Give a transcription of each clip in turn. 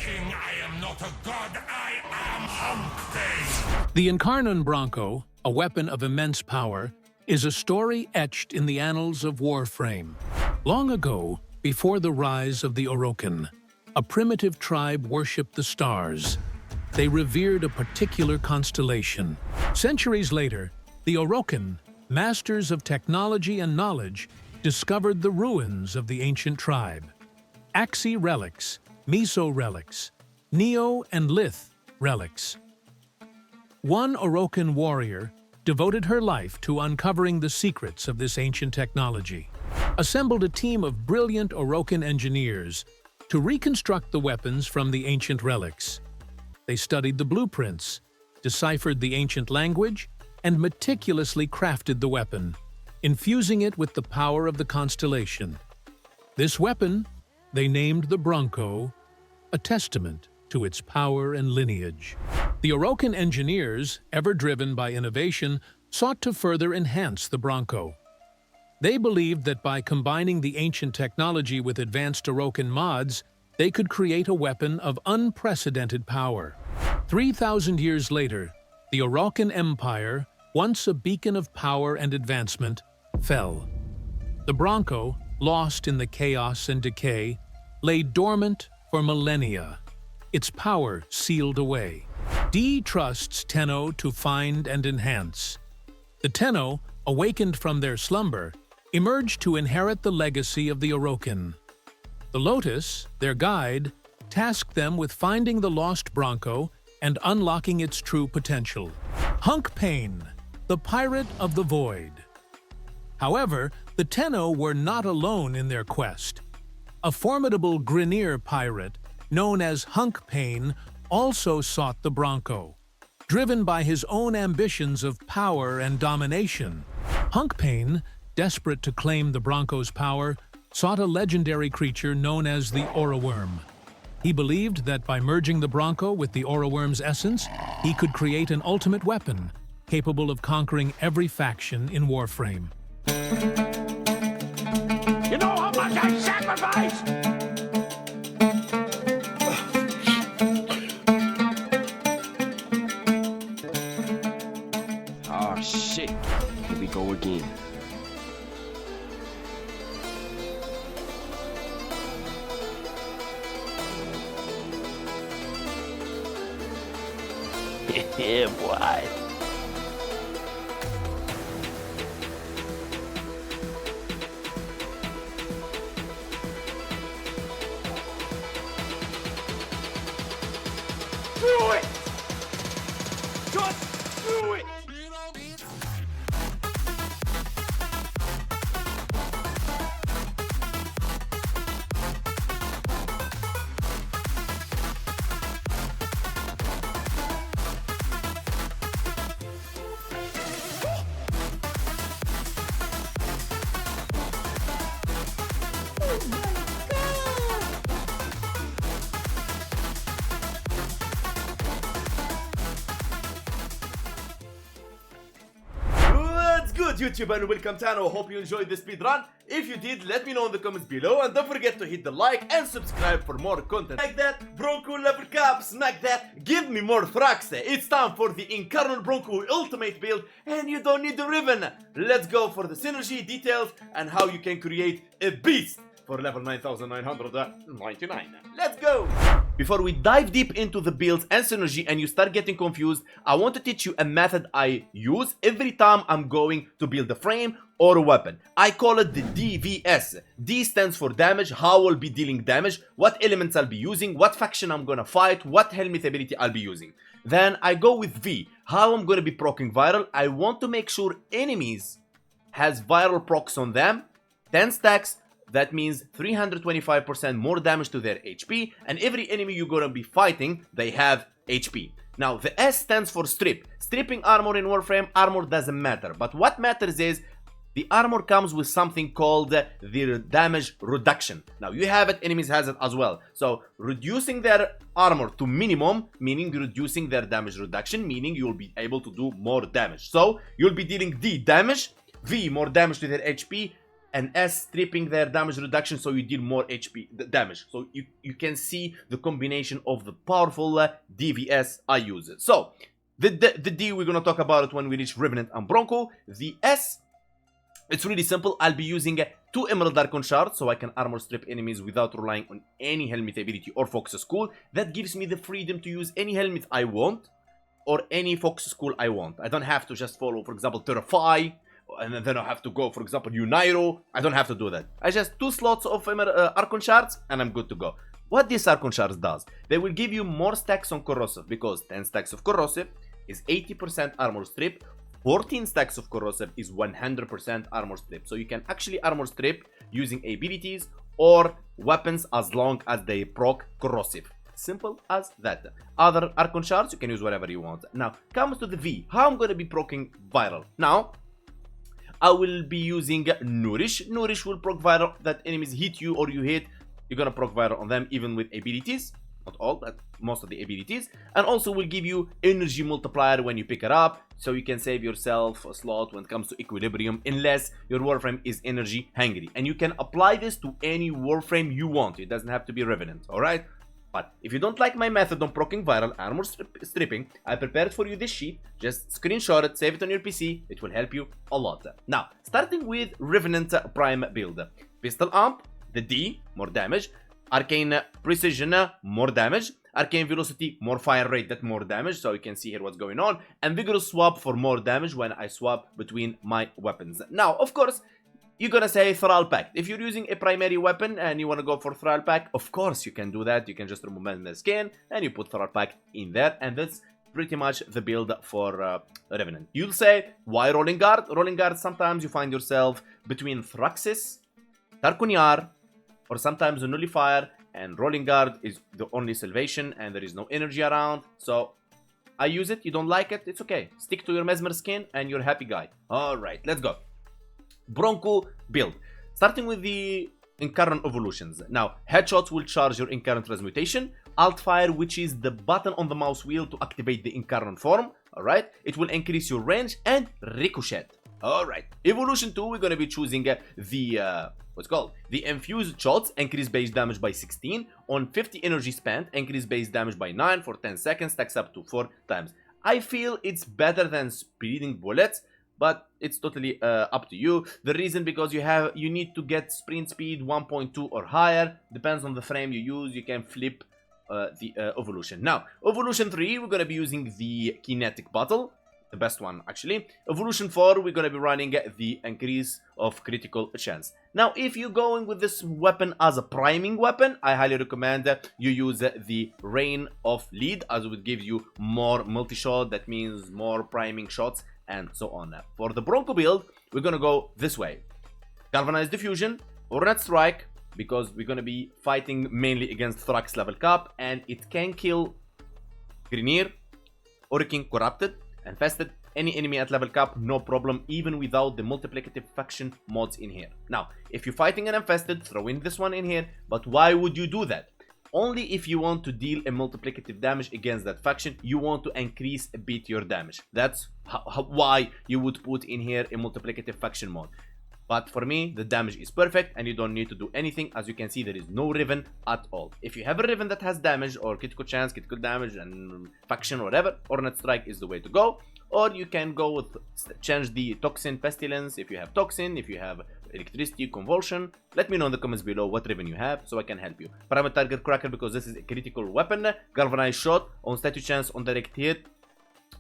king, I am not a god, I am Hunkpain! The Incarnon Bronco, a weapon of immense power, is a story etched in the annals of Warframe. Long ago, before the rise of the Orokin, a primitive tribe worshipped the stars. They revered a particular constellation. Centuries later, the Orokin, masters of technology and knowledge, discovered the ruins of the ancient tribe. Axi relics, Meso relics, Neo and Lith relics. One Orokin warrior devoted her life to uncovering the secrets of this ancient technology, assembled a team of brilliant Orokin engineers to reconstruct the weapons from the ancient relics. They studied the blueprints, deciphered the ancient language, and meticulously crafted the weapon, infusing it with the power of the constellation. This weapon they named the Bronco, a testament to its power and lineage. The Orokin engineers, ever driven by innovation, sought to further enhance the Bronco. They believed that by combining the ancient technology with advanced Orokin mods, they could create a weapon of unprecedented power. 3,000 years later, the Orokin Empire, once a beacon of power and advancement, fell. The Bronco, lost in the chaos and decay, lay dormant for millennia, its power sealed away. D trusts Tenno to find and enhance. The Tenno, awakened from their slumber, emerged to inherit the legacy of the Orokin. The Lotus, their guide, tasked them with finding the lost Bronco and unlocking its true potential. Hunkpain, the pirate of the void. However, the Tenno were not alone in their quest. A formidable Grineer pirate, known as Hunkpain, also sought the Bronco. Driven by his own ambitions of power and domination, Hunkpain, desperate to claim the Bronco's power, sought a legendary creature known as the Auraworm. He believed that by merging the Bronco with the Auraworm's essence, he could create an ultimate weapon, capable of conquering every faction in Warframe. You know how much I sacrificed? Oh shit, here we go again. Yeah, boy. Do it! Just do it! What's good, YouTube, and welcome to Tano. Hope you enjoyed the speedrun. If you did, let me know in the comments below, and don't forget to hit the like and subscribe for more content like that. Bronco level cap, smack that, give me more Thrax. It's time for the Incarnon Bronco ultimate build, and you don't need the ribbon. Let's go for the synergy details and how you can create a beast for level 9999. Let's go! Before we dive deep into the builds and synergy and you start getting confused, I want to teach you a method I use every time I'm going to build a frame or a weapon. I call it the DVS. D stands for damage, how I'll be dealing damage, what elements I'll be using, what faction I'm gonna fight, what helmet ability I'll be using. Then I go with V, how I'm gonna be proccing viral. I want to make sure enemies has viral procs on them, 10 stacks. That means 325% more damage to their HP, and every enemy you're gonna be fighting, they have HP. Now, the S stands for strip. Stripping armor in Warframe, armor doesn't matter. But what matters is, the armor comes with something called the damage reduction. Now, you have it, enemies has it as well. So, reducing their armor to minimum, meaning reducing their damage reduction, meaning you'll be able to do more damage. So, you'll be dealing D damage, V more damage to their HP, and S stripping their damage reduction, so you deal more HP damage. So you can see the combination of the powerful DVS I use. So the D, we're gonna talk about it when we reach Revenant and Bronco. The S, it's really simple. I'll be using 2 Emerald Archon shards, so I can armor strip enemies without relying on any helmet ability or focus school. That gives me the freedom to use any helmet I want, or any focus school I want. I don't have to just follow, for example, Terrify, and then I have to go, for example, Uniro. I don't have to do that. I just 2 slots of Archon shards, and I'm good to go. What this Archon shards does, they will give you more stacks on Corrosive, because 10 stacks of Corrosive is 80% armor strip, 14 stacks of Corrosive is 100% armor strip. So you can actually armor strip using abilities or weapons as long as they proc Corrosive. Simple as that. Other Archon shards, you can use whatever you want. Now, comes to the V. How I'm going to be proccing viral. Now, I will be using Nourish. Nourish will proc viral that enemies hit you or you hit. You're going to proc viral on them even with abilities. Not all, but most of the abilities. And also will give you energy multiplier when you pick it up. So you can save yourself a slot when it comes to equilibrium, unless your Warframe is energy hungry. And you can apply this to any Warframe you want. It doesn't have to be Revenant, alright? But if you don't like my method on proccing viral armor stripping, I prepared for you this sheet. Just screenshot it, save it on your PC. It will help you a lot. Now, starting with Revenant Prime build. Pistol Amp, the D, more damage. Arcane Precision, more damage. Arcane Velocity, more fire rate, that more damage. So you can see here what's going on. And Vigorous Swap for more damage when I swap between my weapons. Now, of course, you're gonna say Thrall Pact. If you're using a primary weapon and you wanna go for Thrall Pact, of course you can do that. You can just remove the skin and you put Thrall Pact in there. And that's pretty much the build for Revenant. You'll say, why Rolling Guard? Rolling Guard, sometimes you find yourself between Thraxis, Tarkunyar, or sometimes a Nullifier, and Rolling Guard is the only salvation and there is no energy around. So I use it. You don't like it, it's okay. Stick to your Mesmer skin and you're a happy guy. Alright, let's go. Bronco build. Starting with the Incarnon evolutions. Now, headshots will charge your Incarnon transmutation. Alt fire, which is the button on the mouse wheel to activate the Incarnon form. Alright, it will increase your range and ricochet. Alright, evolution 2, we're gonna be choosing the what's called the infused shots, increase base damage by 16 on 50 energy spent, increase base damage by 9 for 10 seconds, stacks up to 4 times. I feel it's better than speeding bullets, but it's totally up to you. The reason, because you need to get sprint speed 1.2 or higher, depends on the frame you use. You can flip the evolution. Now, evolution 3, we're gonna be using the kinetic bottle. The best one, actually. Evolution 4, we're gonna be running the increase of critical chance. Now, if you're going with this weapon as a priming weapon, I highly recommend you use the Rain of Lead, as it would give you more multi-shot. That means more priming shots and so on. For the Bronco build, we're gonna go this way. Galvanized Diffusion, Ornate Strike, because we're gonna be fighting mainly against Thrax level cap, and it can kill Grineer, Orokin Corrupted, Infested, any enemy at level cap, no problem, even without the multiplicative faction mods in here. Now, if you're fighting an Infested, throw in this one in here, but why would you do that? Only if you want to deal a multiplicative damage against that faction, you want to increase a bit your damage. That's why you would put in here a multiplicative faction mod. But for me, the damage is perfect and you don't need to do anything. As you can see, there is no Riven at all. If you have a Riven that has damage or critical chance, critical damage and faction or whatever, Ornate Strike is the way to go. Or you can go with, change the Toxin Pestilence if you have Toxin, if you have Electricity, Convulsion. Let me know in the comments below what Riven you have so I can help you. Prime Target Cracker, because this is a critical weapon. Galvanized Shot, on statue chance on direct hit.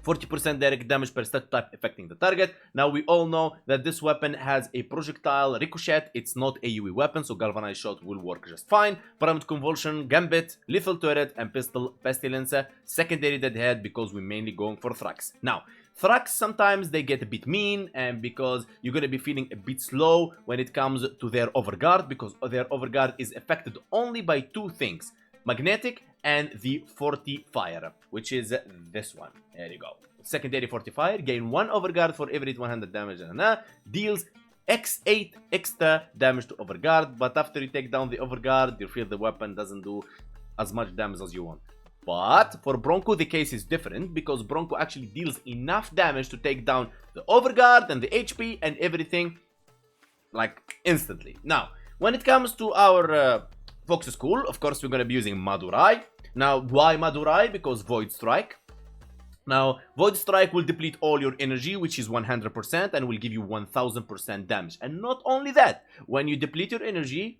40% direct damage per statue type affecting the target. Now we all know that this weapon has a projectile ricochet. It's not a AoE weapon, so Galvanized Shot will work just fine. Primed Convulsion, Gambit, Lethal Turret, and Pistol Pestilence. Secondary Deadhead, because we're mainly going for Thrax. Now, Thrax sometimes they get a bit mean, and because you're going to be feeling a bit slow when it comes to their Overguard, because their Overguard is affected only by 2 things. Magnetic and the Fortifier, which is this one. There you go. Secondary Fortifier, gain 1 Overguard for every 100 damage, and deals x8 extra damage to Overguard, but after you take down the Overguard, you feel the weapon doesn't do as much damage as you want. But for Bronco, the case is different, because Bronco actually deals enough damage to take down the Overguard and the HP and everything like instantly. Now, when it comes to our Fox School, of course, we're gonna be using Madurai. Now, why Madurai? Because Void Strike. Now, Void Strike will deplete all your energy, which is 100%, and will give you 1000% damage. And not only that, when you deplete your energy,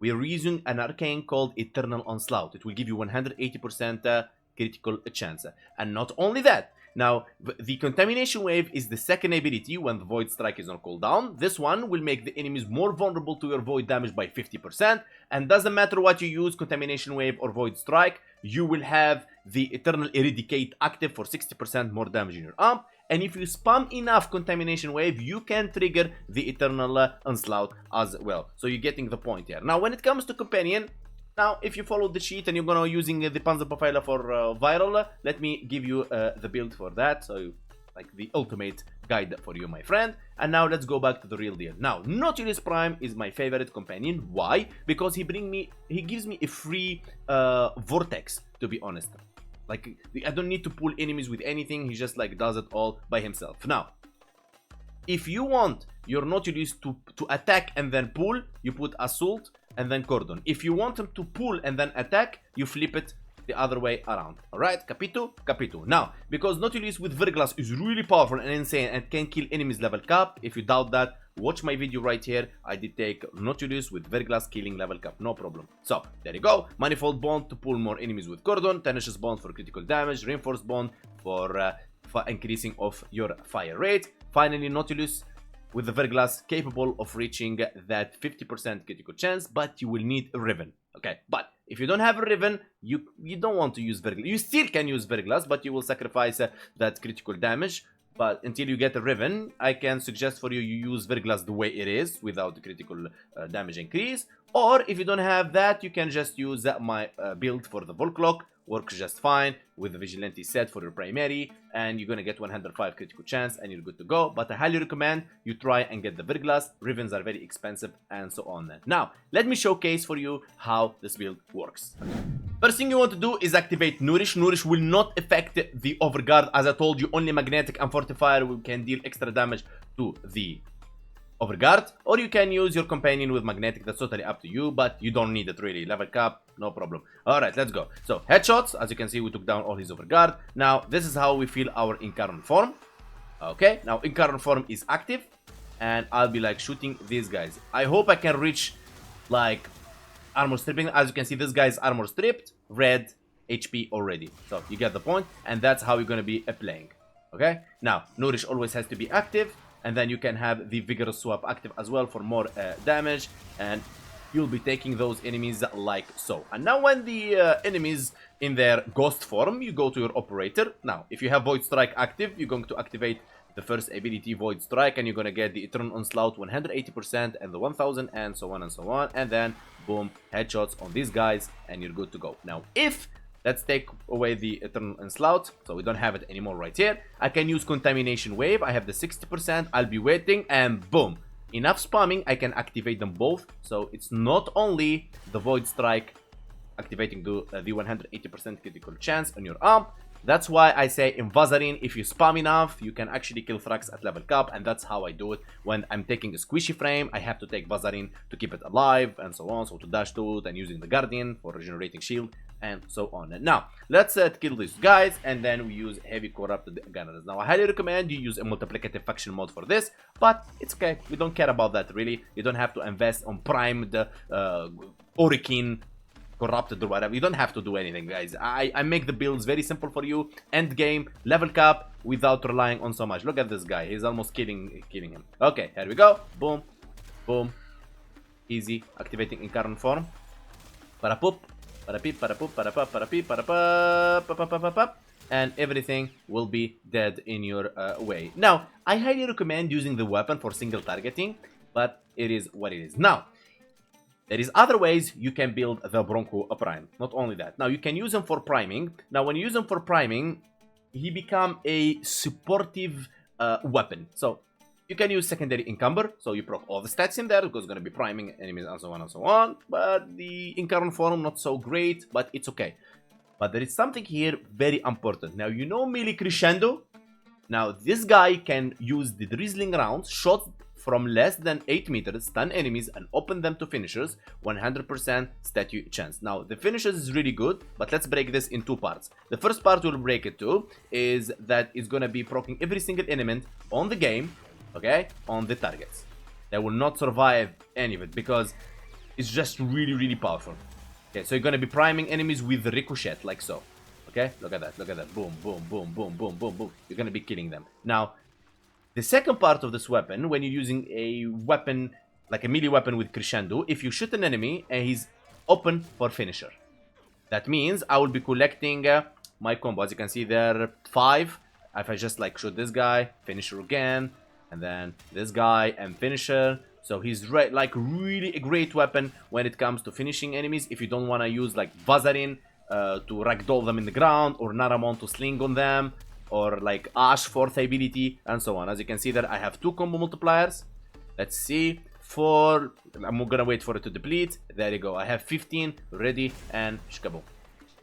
we're using an arcane called Eternal Onslaught. It will give you 180% critical chance. And not only that, now, the Contamination Wave is the second ability when the Void Strike is on cooldown. This one will make the enemies more vulnerable to your Void damage by 50%. And doesn't matter what you use, Contamination Wave or Void Strike, you will have the Eternal Eradicate active for 60% more damage in your arm. And if you spam enough Contamination Wave, you can trigger the Eternal Onslaught as well. So you're getting the point here. Now, when it comes to Companion, now, if you follow the sheet and you're gonna using the Panzer Profiler for viral, let me give you the build for that. So, like the ultimate guide for you, my friend. And now let's go back to the real deal. Now, Nautilus Prime is my favorite companion. Why? Because he gives me a free vortex, to be honest. Like, I don't need to pull enemies with anything. He just like does it all by himself. Now, if you want your Nautilus to attack and then pull, you put Assault and then Cordon. If you want him to pull and then attack, you flip it the other way around. Alright, capito? Capito. Now, because Nautilus with Verglass is really powerful and insane and can kill enemies level cap, if you doubt that, watch my video right here. I did take Nautilus with Verglass killing level cap, no problem. So, there you go. Manifold Bond to pull more enemies with Cordon, Tenacious Bond for critical damage, Reinforced Bond for increasing of your fire rate. Finally, Nautilus with the Verglass capable of reaching that 50% critical chance, but you will need a Riven. Okay, but if you don't have a Riven, you don't want to use Verglass. You still can use Verglass, but you will sacrifice that critical damage. But until you get a Riven, I can suggest for you use Verglass the way it is, without the critical damage increase. Or if you don't have that, you can just use my build for the Volclock. Works just fine with the Vigilante set for your primary, and you're gonna get 105 critical chance and you're good to go. But I highly recommend you try and get the Verglass. Rivens are very expensive and so on. Now, let me showcase for you how this build works. First thing you want to do is activate Nourish. Nourish will not affect the Overguard. As I told you, only Magnetic and Fortifier can deal extra damage to the Overguard, or you can use your companion with Magnetic. That's totally up to you, but you don't need it really. Level cap, no problem. Alright, let's go. So, headshots, as you can see, we took down all his Overguard. Now, this is how we feel our Incarnon form. Okay, now Incarnon form is active, and I'll be like shooting these guys. I hope I can reach like armor stripping. As you can see, this guy's armor stripped, red HP already. So, you get the point, and that's how you're gonna be playing. Okay, now, Nourish always has to be active. And then you can have the Vigorous Swap active as well for more damage. And you'll be taking those enemies like so. And now when the enemies in their ghost form, you go to your operator. Now, if you have Void Strike active, you're going to activate the first ability, Void Strike. And you're going to get the Eternal Onslaught 180% and the 1000 and so on and so on. And then, boom, headshots on these guys and you're good to go. Now, if... let's take away the Eternal Onslaught, so we don't have it anymore right here. I can use Contamination Wave. I have the 60%. I'll be waiting, and boom. Enough spamming, I can activate them both. So it's not only the Void Strike activating the 180% critical chance on your arm. That's why I say in Vazarin, if you spam enough, you can actually kill Thrax at level cap, and that's how I do it. When I'm taking a squishy frame, I have to take Vazarin to keep it alive, and so on. So to dash to it, and using the Guardian for regenerating shield, and so on. And now, let's kill these guys, and then we use Heavy Corrupted Gunners. Now, I highly recommend you use a multiplicative faction mode for this, but it's okay. We don't care about that, really. You don't have to invest on primed Orokin corrupted or whatever. You don't have to do anything, guys. I make the builds very simple for you. End game, level cap, without relying on so much. Look at this guy. He's almost killing him. Okay, here we go. Boom, boom. Easy. Activating Incarnon form. Parapoop, parapeep, parapoop, parapap, parapeep, parapap, and everything will be dead in your way. Now, I highly recommend using the weapon for single targeting, but it is what it is. Now, there is other ways you can build the Bronco Prime. Not only that. Now, you can use him for priming. Now, when you use him for priming, he become a supportive weapon. So, you can use secondary encumber. So, you proc all the stats in there because it's going to be priming enemies and so on and so on. But the Incarnon form, not so great, but it's okay. But there is something here very important. Now, you know Melee Crescendo? Now, this guy can use the Drizzling rounds, shots from less than 8 meters, stun enemies, and open them to finishers, 100% statue chance. Now, the finishers is really good, but let's break this in two parts. The first part we'll break it to is that it's gonna be proccing every single element on the game, okay, on the targets. They will not survive any of it because it's just really powerful. Okay, so you're gonna be priming enemies with the ricochet, like so. Okay, look at that, boom, boom, boom, boom, boom, boom, boom. You're gonna be killing them. Now, the second part of this weapon, when you're using a weapon, like a melee weapon with crescendo, if you shoot an enemy and he's open for finisher. That means I will be collecting my combo. As you can see there, 5. If I just like shoot this guy, finisher again, and then this guy and finisher. So he's like really a great weapon when it comes to finishing enemies. If you don't want to use like Vazarin to ragdoll them in the ground, or Naramon to sling on them, or like Ash fourth ability, and so on. As you can see there, I have 2 combo multipliers. Let's see. 4. I'm gonna wait for it to deplete. There you go. I have 15 ready, and shkaboom.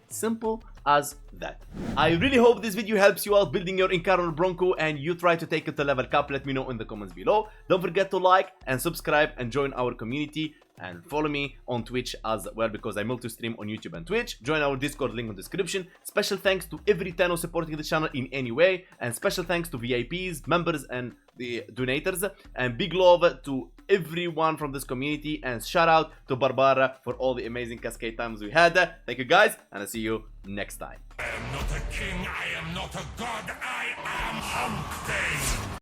Simple as that. I really hope this video helps you out building your Incarnon Bronco and you try to take it to level cap. Let me know in the comments below. Don't forget to like and subscribe and join our community, and follow me on Twitch as well, because I multi-stream on YouTube and Twitch. Join our Discord, link in the description. Special thanks to every tenno supporting the channel in any way, and special thanks to VIPs, members, and the donators, and big love to everyone from this community, and shout out to Barbara for all the amazing cascade times we had. Thank you guys, and I'll see you next time. I am not a king, I am not a god, I am Hunkpain.